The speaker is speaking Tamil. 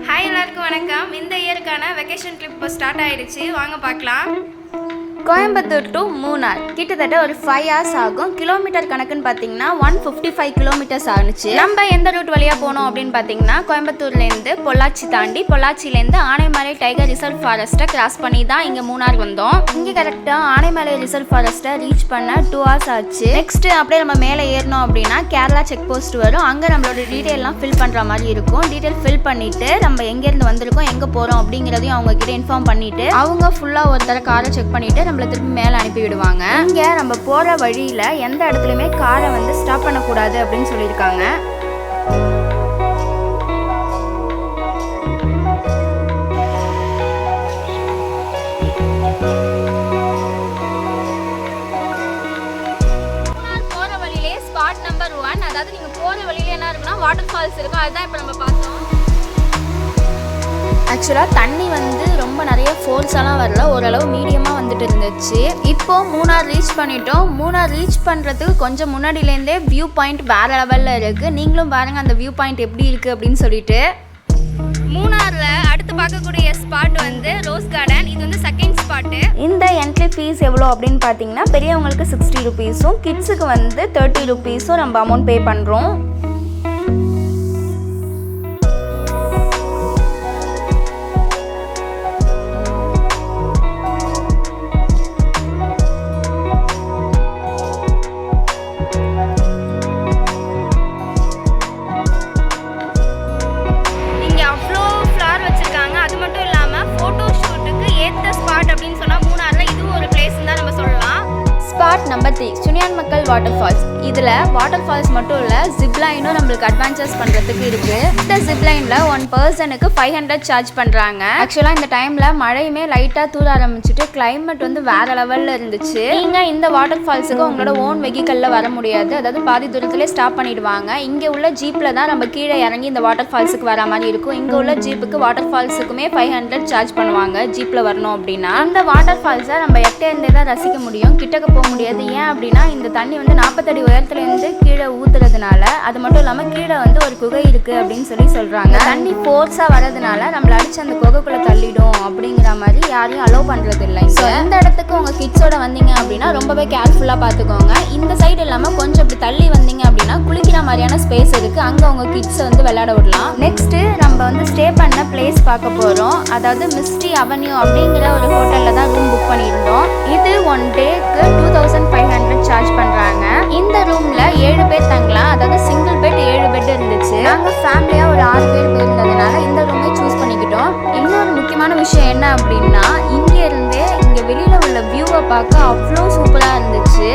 ஹாய் எல்லாருக்கும் வணக்கம். இந்த இயருக்கான வெக்கேஷன் ட்ரிப் இப்போ ஸ்டார்ட் ஆகிடுச்சு, வாங்க பார்க்கலாம். கோயம்புத்தூர் டு மூணார் கிட்டத்தட்ட ஒரு 5 hours ஆகும். கிலோமீட்டர் கணக்குன்னு பார்த்தீங்கன்னா 155 கிலோமீட்டர்ஸ் ஆகுச்சு. நம்ம எந்த ரூட் வழியாக போனோம் அப்படின்னு பார்த்தீங்கன்னா கோயம்புத்தூர்லேருந்து பொள்ளாச்சி தாண்டி பொள்ளாச்சிலேருந்து ஆனைமலை டைகர் ரிசர்வ் ஃபாரஸ்ட்டை கிராஸ் பண்ணி தான் இங்கே மூணார் வந்தோம். இங்கே கரெக்டாக ஆனைமலை ரிசர்வ் ஃபாரஸ்ட்டை ரீச் பண்ண 2 hours ஆச்சு. நெக்ஸ்ட் அப்படியே நம்ம மேலே ஏறணும் அப்படின்னா கேரளா செக் போஸ்ட் வரும். அங்கே நம்மளோட டீட்டெயிலாம் ஃபில் பண்ணுற மாதிரி இருக்கும். டீட்டெயில் ஃபில் பண்ணிவிட்டு நம்ம எங்கேருந்து வந்திருக்கோம், எங்கே போகிறோம் அப்படிங்கிறதையும் அவங்க கிட்ட இன்ஃபார்ம் பண்ணிவிட்டு அவங்க ஃபுல்லாக ஒரு தடவை காரை செக் பண்ணிவிட்டு நம்மளை திருப்பி மேலே அனுப்பி விடுவாங்க. இங்கே நம்ம போகிற வழியில் எந்த இடத்துலையுமே காரை வந்து ஸ்டாப் பண்ணக்கூடாது அப்படின்னு சொல்லியிருக்காங்க. போகிற வழியிலே ஸ்பாட் நம்பர் 1, அதாவது நீங்கள் போகிற வழியில என்ன இருக்குன்னா வாட்டர் ஃபால்ஸ் இருக்கும். அதுதான் இப்போ நம்ம பார்த்தோம். ஆக்சுவலாக தண்ணி வந்து ரொம்ப நிறைய ஃபோர்ஸெல்லாம் வரல, ஓரளவு மீடியமாக வந்துட்டு இருந்துச்சு. இப்போ மூணார் ரீச் பண்ணிட்டோம். மூணார் ரீச் பண்ணுறதுக்கு கொஞ்சம் முன்னாடியிலேருந்தே வியூ பாயிண்ட் வேறு லெவலில் இருக்குது. நீங்களும் பாருங்கள் அந்த வியூ பாயிண்ட் எப்படி இருக்குது அப்படின்னு சொல்லிட்டு. மூணாரில் அடுத்து பார்க்கக்கூடிய ஸ்பாட் வந்து ரோஸ் கார்டன். இது வந்து செகண்ட் ஸ்பாட்டு. இந்த என்ட்ரி ஃபீஸ் எவ்வளோ அப்படின்னு பார்த்தீங்கன்னா பெரியவங்களுக்கு 60 rupees, கிட்ஸுக்கு வந்து 30 rupees நம்ம அமௌண்ட் பே பண்ணுறோம். நம்பர் 3 சுனியான் மக்கள் வாட்டர் ஃபால்ஸ். இதில் வாட்டர் ஃபால்ஸ் மட்டும் இல்லை, ஜிப்லைனும் நம்மளுக்கு அட்வென்ச்சர்ஸ் பண்ணுறதுக்கு இருக்குது. இந்த ஜிப்லைனில் 1 personக்கு 500 சார்ஜ் பண்ணுறாங்க. ஆக்சுவலாக இந்த டைமில் மழையுமே லைட்டாக தூர ஆரம்பிச்சுட்டு கிளைமேட் வந்து வேறு லெவலில் இருந்துச்சு. நீங்கள் இந்த வாட்டர் ஃபால்ஸுக்கு உங்களோட ஓன் வெஹிக்கலில் வர முடியாது, அதாவது பாதி தூரத்துலேயே ஸ்டாப் பண்ணிடுவாங்க. இங்கே உள்ள ஜீப்பில் தான் நம்ம கீழே இறங்கி இந்த வாட்டர் ஃபால்ஸுக்கு வர மாதிரி இருக்கும். இங்கே உள்ள ஜீப்புக்கு வாட்டர் ஃபால்ஸுக்குமே 500 சார்ஜ் பண்ணுவாங்க ஜீப்பில் வரணும் அப்படின்னா. இந்த வாட்டர் ஃபால்ஸை நம்ம எட்டேருந்தே தான் ரசிக்க முடியும், கிட்டக்க போக முடியாது. ஏன் அப்படின்னா இந்த தண்ணி வந்து 40 அடி உயரத்துலேருந்து கீழே ஊற்றுறதுனால, அது மட்டும் இல்லாமல் கீழே வந்து ஒரு குகை இருக்குது அப்படின்னு சொல்கிறாங்க. தண்ணி ஃபோர்ஸாக வரதுனால நம்மளை அடிச்சு அந்த குகைக்குள்ளே தள்ளிடும் அப்படிங்கிற மாதிரி யாரையும் அலோவ் பண்ணுறது இல்லை. ஸோ இந்த இடத்துக்கு உங்கள் கிட்ஸோட வந்தீங்க அப்படின்னா ரொம்பவே கேர்ஃபுல்லாக பார்த்துக்கோங்க. இந்த சைடு இல்லாமல் கொஞ்சம் இப்படி தள்ளி வந்தீங்க அப்படின்னா குளிக்கிற மாதிரியான ஸ்பேஸ் இருக்குது, அங்கே உங்கள் கிட்ஸை வந்து விளையாட விடலாம். நெக்ஸ்ட்டு நம்ம வந்து ஸ்டே பண்ண பிளேஸ் பார்க்க போகிறோம். அதாவது மிஸ்டி அவென்யூ அப்படிங்கிற ஒரு ஹோட்டலில் தான் ரூம் புக் பண்ணியிருந்தோம். இது 1 dayக்கு 2500 சார்ஜ் பண்ணுறாங்க. இந்த ரூமில் 7 பேர் தங்கலாம், அதாவது சிங்கிள் பெட் 7 பெட் இருந்துச்சு. நாங்கள் ஃபேமிலியாக ஒரு 6 பேர் போயிருந்ததுனால இந்த ரூமே சூஸ் பண்ணிக்கிட்டோம். இன்னொரு முக்கியமான விஷயம் என்ன அப்படின்னா இங்கே வெளியில் உள்ள வியூவை பார்க்க அவ்வளோ சூப்பராக இருந்துச்சு.